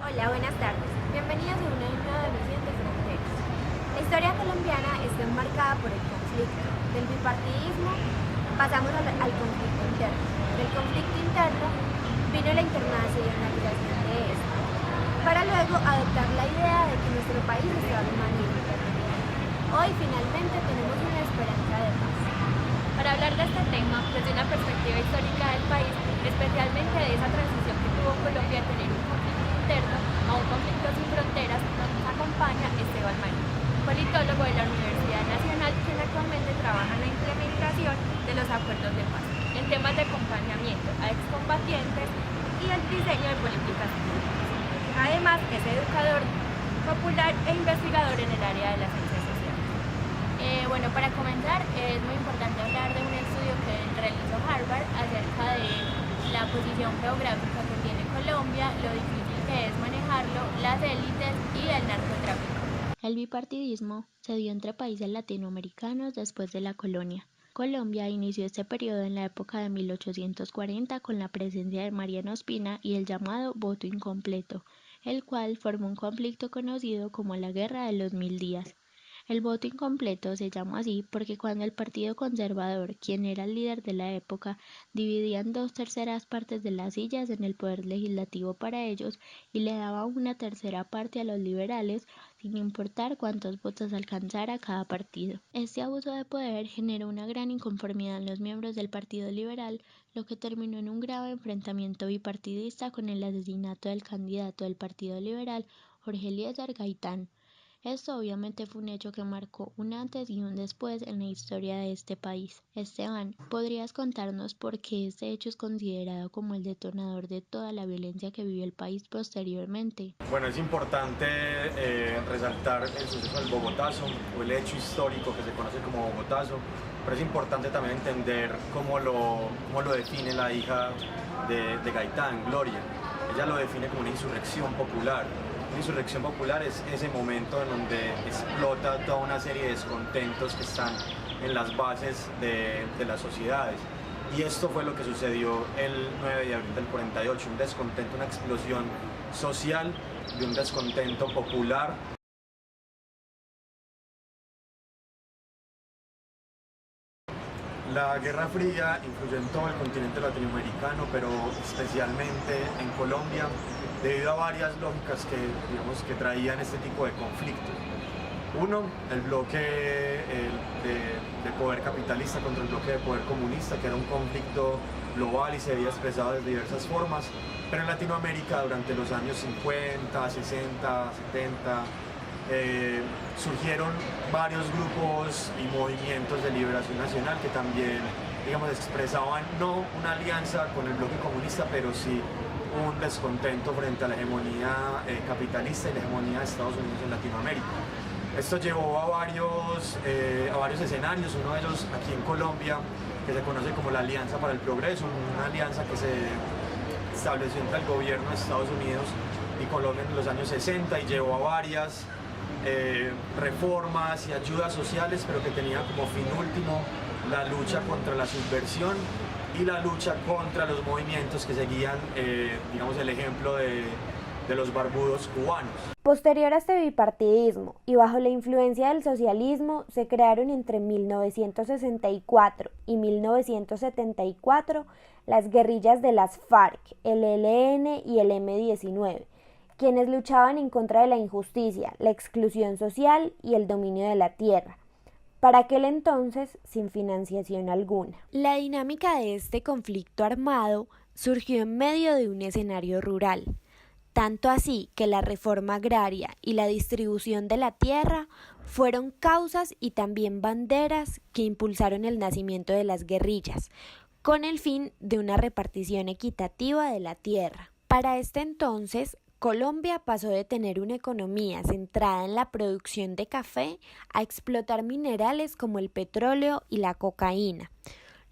Hola, buenas tardes. Bienvenidos a una nueva emisión de Fronteras. La historia colombiana está enmarcada por el conflicto. Del bipartidismo pasamos al conflicto interno. Del conflicto interno vino la internacionalización de esto, para luego adoptar la idea de que nuestro país está de manera interna. Hoy finalmente tenemos una esperanza de paz. Para hablar de este tema desde una perspectiva histórica del país, especialmente de esa transición que tuvo Colombia a tener un conflicto interno a un conflicto sin fronteras, nos acompaña Esteban Marín, politólogo de la Universidad Nacional, quien actualmente trabaja en la implementación de los acuerdos de paz, en temas de acompañamiento a excombatientes y el diseño de políticas públicas. Además, es educador popular e investigador en el área de las ciencias sociales. Para comenzar, es muy importante hablar de un estudio que realizó Harvard acerca de la posición geográfica que tiene Colombia, lo difícil que es manejarlo, las élites y el narcotráfico. El bipartidismo se dio entre países latinoamericanos después de la colonia. Colombia inició este periodo en la época de 1840 con la presencia de Mariano Ospina y el llamado voto incompleto, el cual formó un conflicto conocido como la Guerra de los 1000 días. El voto incompleto se llama así porque cuando el Partido Conservador, quien era el líder de la época, dividía en 2/3 de las sillas en el poder legislativo para ellos y le daba una tercera parte a los liberales, sin importar cuántos votos alcanzara cada partido. Este abuso de poder generó una gran inconformidad en los miembros del Partido Liberal, lo que terminó en un grave enfrentamiento bipartidista con el asesinato del candidato del Partido Liberal, Jorge Eliezer Gaitán. Esto obviamente fue un hecho que marcó un antes y un después en la historia de este país. Esteban, ¿podrías contarnos por qué este hecho es considerado como el detonador de toda la violencia que vivió el país posteriormente? Bueno, es importante resaltar el suceso del Bogotazo o el hecho histórico que se conoce como Bogotazo, pero es importante también entender cómo lo define la hija de Gaitán, Gloria. Ella lo define como una insurrección popular. Una insurrección popular es ese momento en donde explota toda una serie de descontentos que están en las bases de las sociedades. Y esto fue lo que sucedió el 9 de abril del 48, un descontento, una explosión social y un descontento popular. La Guerra Fría influyó en todo el continente latinoamericano, pero especialmente en Colombia, debido a varias lógicas que traían este tipo de conflictos. Uno, el bloque de poder capitalista contra el bloque de poder comunista, que era un conflicto global y se había expresado de diversas formas, pero en Latinoamérica durante los años 50, 60, 70, surgieron varios grupos y movimientos de liberación nacional que también, expresaban no una alianza con el bloque comunista, pero sí un descontento frente a la hegemonía capitalista y la hegemonía de Estados Unidos en Latinoamérica. Esto llevó a varios escenarios, uno de ellos aquí en Colombia, que se conoce como la Alianza para el Progreso, una alianza que se estableció entre el gobierno de Estados Unidos y Colombia en los años 60 y llevó a varias reformas y ayudas sociales, pero que tenía como fin último la lucha contra la subversión y la lucha contra los movimientos que seguían, el ejemplo de los barbudos cubanos. Posterior a este bipartidismo y bajo la influencia del socialismo, se crearon entre 1964 y 1974 las guerrillas de las FARC, el ELN y el M-19, quienes luchaban en contra de la injusticia, la exclusión social y el dominio de la tierra, para aquel entonces sin financiación alguna. La dinámica de este conflicto armado surgió en medio de un escenario rural, tanto así que la reforma agraria y la distribución de la tierra fueron causas y también banderas que impulsaron el nacimiento de las guerrillas, con el fin de una repartición equitativa de la tierra. Para este entonces, Colombia pasó de tener una economía centrada en la producción de café a explotar minerales como el petróleo y la cocaína,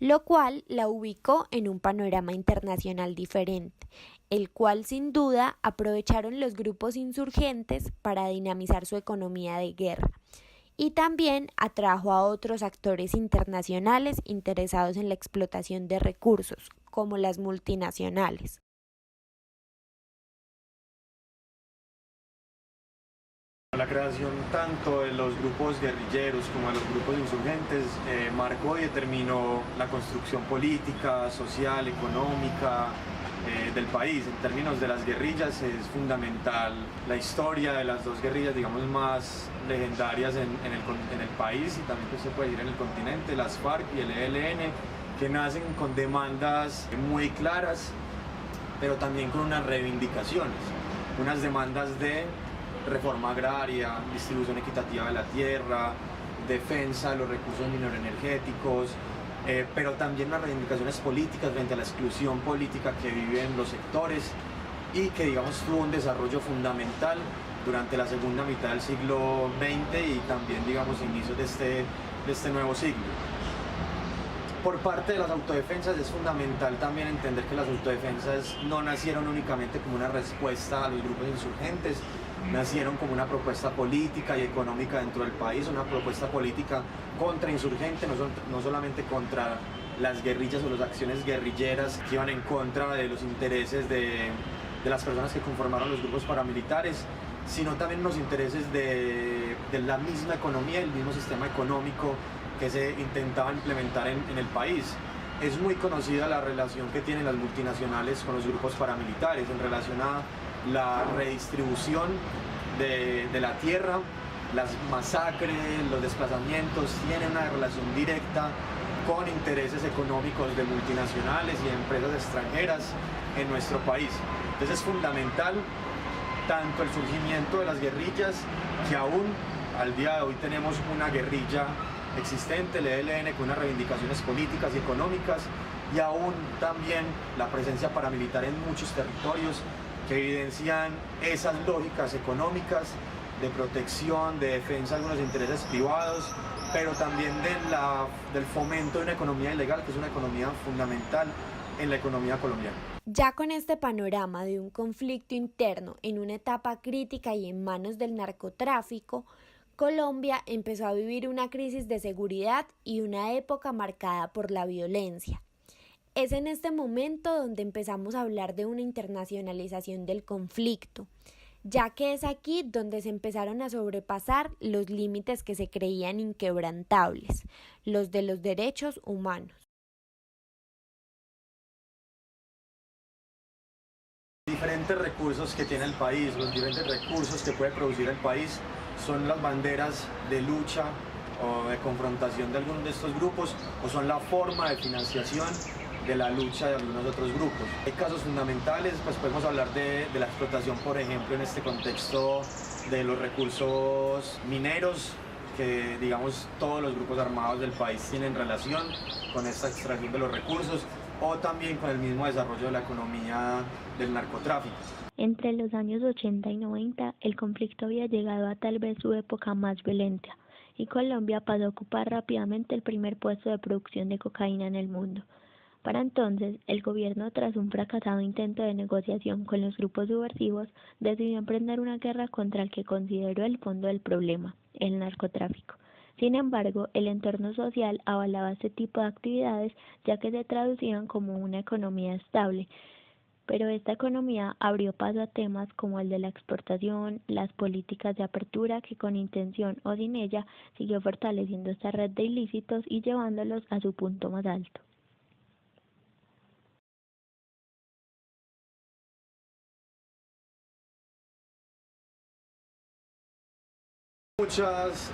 lo cual la ubicó en un panorama internacional diferente, el cual sin duda aprovecharon los grupos insurgentes para dinamizar su economía de guerra, y también atrajo a otros actores internacionales interesados en la explotación de recursos, como las multinacionales. La creación tanto de los grupos guerrilleros como de los grupos insurgentes marcó y determinó la construcción política, social, económica del país. En términos de las guerrillas es fundamental la historia de las dos guerrillas, digamos, más legendarias en el país y también pues, se puede decir en el continente, las FARC y el ELN, que nacen con demandas muy claras, pero también con unas reivindicaciones, unas demandas de reforma agraria, distribución equitativa de la tierra, defensa de los recursos mineroenergéticos, pero también las reivindicaciones políticas frente a la exclusión política que viven los sectores y que digamos tuvo un desarrollo fundamental durante la segunda mitad del siglo XX y también digamos inicios de este nuevo siglo. Por parte de las autodefensas es fundamental también entender que las autodefensas no nacieron únicamente como una respuesta a los grupos insurgentes, nacieron como una propuesta política y económica dentro del país, una propuesta política contra insurgentes, no solamente contra las guerrillas o las acciones guerrilleras que iban en contra de los intereses de las personas que conformaron los grupos paramilitares, sino también los intereses de la misma economía, el mismo sistema económico que se intentaba implementar en el país. Es muy conocida la relación que tienen las multinacionales con los grupos paramilitares en relación a la redistribución de la tierra, las masacres, los desplazamientos, tienen una relación directa con intereses económicos de multinacionales y de empresas extranjeras en nuestro país. Entonces es fundamental tanto el surgimiento de las guerrillas, que aún al día de hoy tenemos una guerrilla existente, el ELN, con unas reivindicaciones políticas y económicas, y aún también la presencia paramilitar en muchos territorios que evidencian esas lógicas económicas de protección, de defensa de algunos intereses privados, pero también del fomento de una economía ilegal, que es una economía fundamental en la economía colombiana. Ya con este panorama de un conflicto interno en una etapa crítica y en manos del narcotráfico, Colombia empezó a vivir una crisis de seguridad y una época marcada por la violencia. Es en este momento donde empezamos a hablar de una internacionalización del conflicto, ya que es aquí donde se empezaron a sobrepasar los límites que se creían inquebrantables, los de los derechos humanos. Diferentes recursos que tiene el país, los diferentes recursos que puede producir el país son las banderas de lucha o de confrontación de algunos de estos grupos o son la forma de financiación de la lucha de algunos otros grupos. Hay casos fundamentales, pues podemos hablar de la explotación, por ejemplo, en este contexto de los recursos mineros, que digamos todos los grupos armados del país tienen relación con esta extracción de los recursos, o también con el mismo desarrollo de la economía del narcotráfico. Entre los años 80 y 90, el conflicto había llegado a tal vez su época más violenta, y Colombia pasó a ocupar rápidamente el primer puesto de producción de cocaína en el mundo. Para entonces, el gobierno, tras un fracasado intento de negociación con los grupos subversivos, decidió emprender una guerra contra el que consideró el fondo del problema, el narcotráfico. Sin embargo, el entorno social avalaba este tipo de actividades, ya que se traducían como una economía estable, pero esta economía abrió paso a temas como el de la exportación, las políticas de apertura que con intención o sin ella siguió fortaleciendo esta red de ilícitos y llevándolos a su punto más alto. Muchas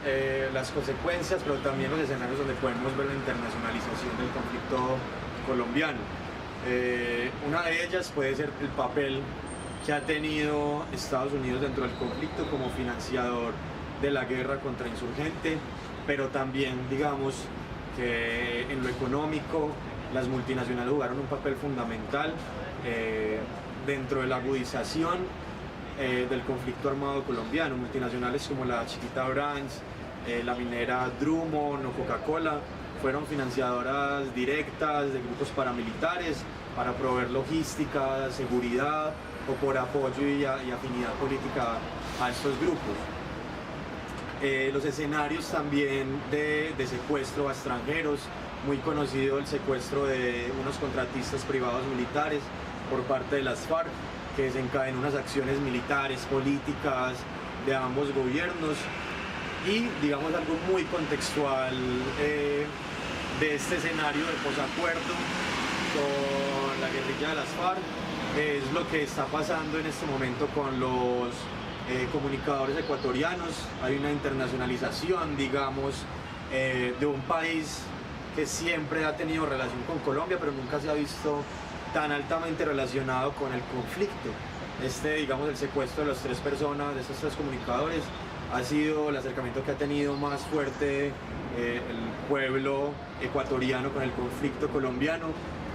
las consecuencias, pero también los escenarios donde podemos ver la internacionalización del conflicto colombiano. Una de ellas puede ser el papel que ha tenido Estados Unidos dentro del conflicto como financiador de la guerra contra insurgente, pero también digamos que en lo económico las multinacionales jugaron un papel fundamental dentro de la agudización del conflicto armado colombiano. Multinacionales como la Chiquita Brands, la minera Drummond o Coca-Cola fueron financiadoras directas de grupos paramilitares para proveer logística, seguridad o por apoyo y afinidad política a estos grupos. Los escenarios también de secuestro a extranjeros, muy conocido el secuestro de unos contratistas privados militares por parte de las FARC, que desencadenó unas acciones militares, políticas de ambos gobiernos. Y digamos algo muy contextual de este escenario de posacuerdo con la guerrilla de las FARC es lo que está pasando en este momento con los comunicadores ecuatorianos. Hay una internacionalización, digamos, de un país que siempre ha tenido relación con Colombia, pero nunca se ha visto tan altamente relacionado con el conflicto. Digamos, el secuestro de las 3 personas, de estos 3 comunicadores, ha sido el acercamiento que ha tenido más fuerte el pueblo ecuatoriano con el conflicto colombiano,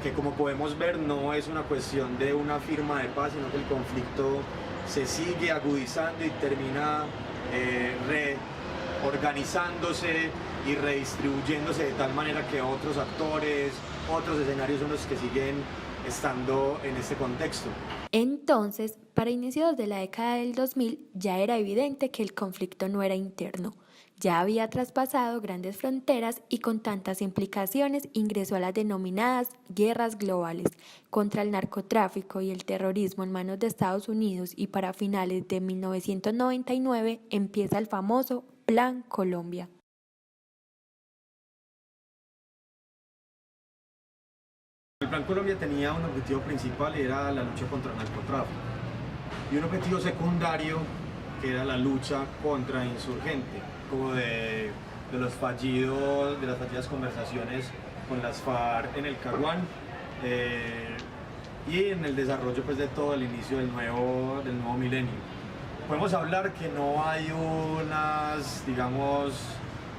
que como podemos ver no es una cuestión de una firma de paz, sino que el conflicto se sigue agudizando y termina reorganizándose y redistribuyéndose de tal manera que otros actores, otros escenarios son los que siguen estando en este contexto. Entonces, para inicios de la década del 2000 ya era evidente que el conflicto no era interno, ya había traspasado grandes fronteras y con tantas implicaciones ingresó a las denominadas guerras globales contra el narcotráfico y el terrorismo en manos de Estados Unidos, y para finales de 1999 empieza el famoso Plan Colombia. El Plan Colombia tenía un objetivo principal y era la lucha contra el narcotráfico, y un objetivo secundario que era la lucha contra insurgente, como de las fallidas conversaciones con las FARC en el Caguán, y en el desarrollo pues, de todo el inicio del nuevo milenio. Podemos hablar que no hay unas, digamos,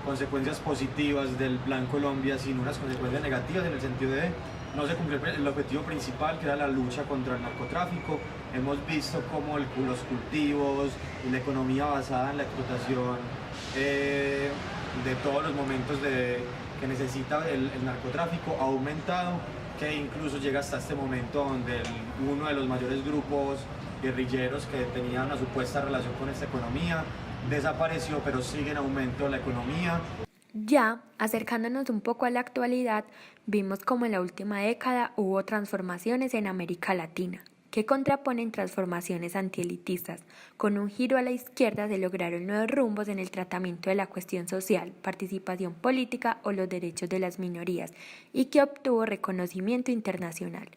consecuencias positivas del Plan Colombia, sino unas consecuencias negativas en el sentido de no se cumplió el objetivo principal, que era la lucha contra el narcotráfico. Hemos visto cómo los cultivos y la economía basada en la explotación de todos los momentos que necesita el narcotráfico ha aumentado, que incluso llega hasta este momento donde uno de los mayores grupos guerrilleros que tenía una supuesta relación con esta economía desapareció, pero sigue en aumento la economía. Ya, acercándonos un poco a la actualidad, vimos como en la última década hubo transformaciones en América Latina, que contraponen transformaciones antielitistas. Con un giro a la izquierda se lograron nuevos rumbos en el tratamiento de la cuestión social, participación política o los derechos de las minorías, y que obtuvo reconocimiento internacional.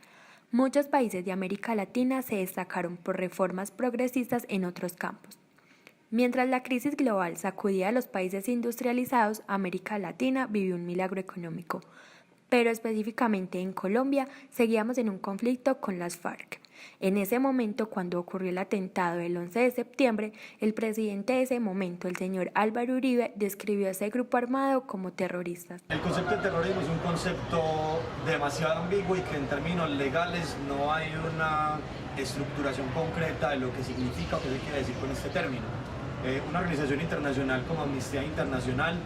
Muchos países de América Latina se destacaron por reformas progresistas en otros campos. Mientras la crisis global sacudía a los países industrializados, América Latina vivió un milagro económico. Pero específicamente en Colombia seguíamos en un conflicto con las FARC. En ese momento, cuando ocurrió el atentado del 11 de septiembre, el presidente de ese momento, el señor Álvaro Uribe, describió a ese grupo armado como terroristas. El concepto de terrorismo es un concepto demasiado ambiguo y que en términos legales no hay una estructuración concreta de lo que significa o qué se quiere decir con este término. Una organización internacional como Amnistía Internacional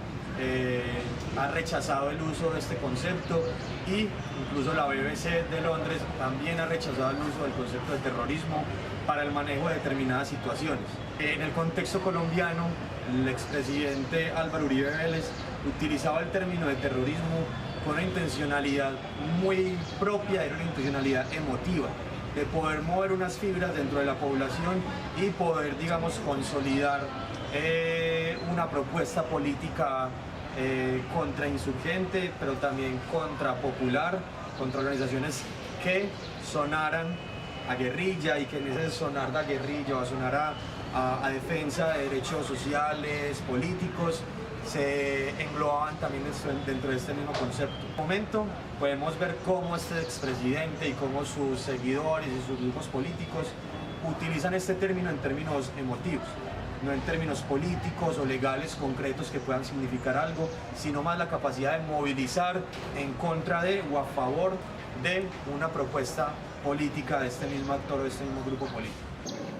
ha rechazado el uso de este concepto, y incluso la BBC de Londres también ha rechazado el uso del concepto de terrorismo para el manejo de determinadas situaciones. En el contexto colombiano, el expresidente Álvaro Uribe Vélez utilizaba el término de terrorismo con una intencionalidad muy propia, era una intencionalidad emotiva, de poder mover unas fibras dentro de la población y poder, digamos, consolidar una propuesta política contrainsurgente, pero también contrapopular, contra organizaciones que sonaran a guerrilla, y que en ese sonar a guerrilla o a sonar a defensa de derechos sociales, políticos, se englobaban también dentro de este mismo concepto. En este momento podemos ver cómo este expresidente y cómo sus seguidores y sus grupos políticos utilizan este término en términos emotivos, no en términos políticos o legales concretos que puedan significar algo, sino más la capacidad de movilizar en contra de o a favor de una propuesta política de este mismo actor o de este mismo grupo político.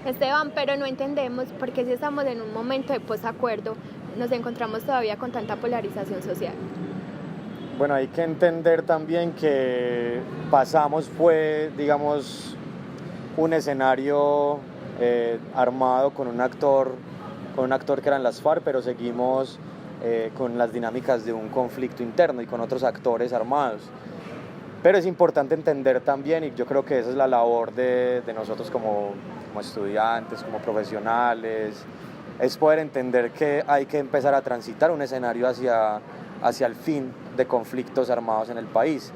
Esteban, pero no entendemos por qué si estamos en un momento de posacuerdo nos encontramos todavía con tanta polarización social. Bueno, hay que entender también que fue, digamos, un escenario armado con un actor que eran las FARC, pero seguimos con las dinámicas de un conflicto interno y con otros actores armados. Pero es importante entender también, y yo creo que esa es la labor de nosotros como estudiantes, como profesionales, es poder entender que hay que empezar a transitar un escenario hacia el fin de conflictos armados en el país.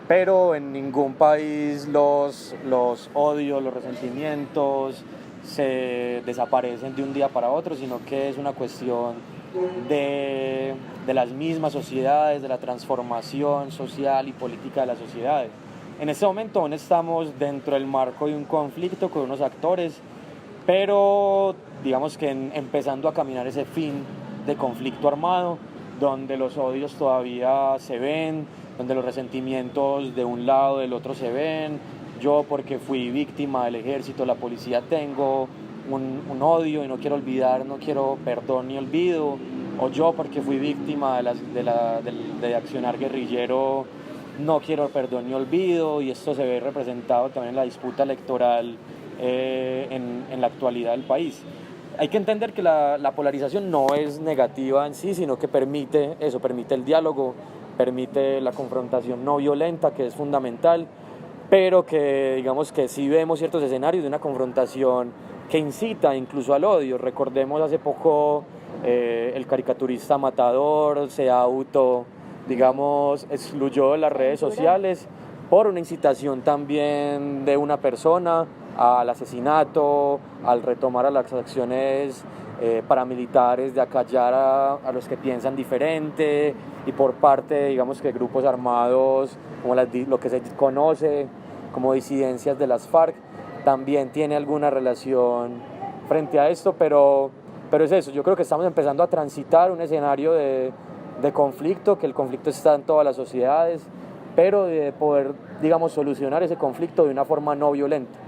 Pero en ningún país los odios, los resentimientos se desaparecen de un día para otro, sino que es una cuestión de las mismas sociedades, de la transformación social y política de las sociedades. En este momento aún estamos dentro del marco de un conflicto con unos actores, pero digamos que empezando a caminar ese fin de conflicto armado, donde los odios todavía se ven, donde los resentimientos de un lado del otro se ven. Yo, porque fui víctima del ejército, la policía, tengo un odio y no quiero olvidar, no quiero perdón ni olvido. O yo, porque fui víctima de accionar guerrillero, no quiero perdón ni olvido. Y esto se ve representado también en la disputa electoral en la actualidad del país. Hay que entender que la polarización no es negativa en sí, sino que permite el diálogo, permite la confrontación no violenta, que es fundamental, pero que digamos que sí vemos ciertos escenarios de una confrontación que incita incluso al odio. Recordemos hace poco el caricaturista Matador se excluyó de las redes sociales por una incitación también de una persona al asesinato, al retomar a las acciones paramilitares de acallar a los que piensan diferente, y por parte, digamos, que grupos armados como lo que se conoce como disidencias de las FARC también tiene alguna relación frente a esto, pero es eso. Yo creo que estamos empezando a transitar un escenario de conflicto, que el conflicto está en todas las sociedades, pero de poder, digamos, solucionar ese conflicto de una forma no violenta.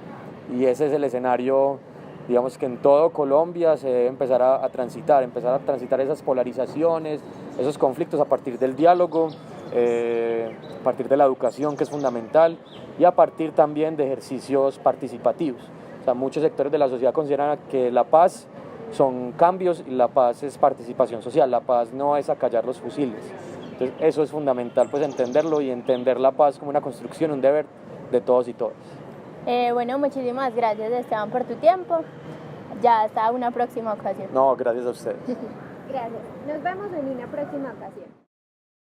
Y ese es el escenario, digamos, que en todo Colombia se debe empezar a transitar esas polarizaciones, esos conflictos a partir del diálogo, a partir de la educación, que es fundamental, y a partir también de ejercicios participativos. O sea, muchos sectores de la sociedad consideran que la paz son cambios y la paz es participación social, la paz no es acallar los fusiles. Entonces eso es fundamental, pues entenderlo, y entender la paz como una construcción, un deber de todos y todas. Bueno, muchísimas gracias, Esteban, por tu tiempo. Ya hasta una próxima ocasión. No, gracias a ustedes. Gracias. Nos vemos en una próxima ocasión.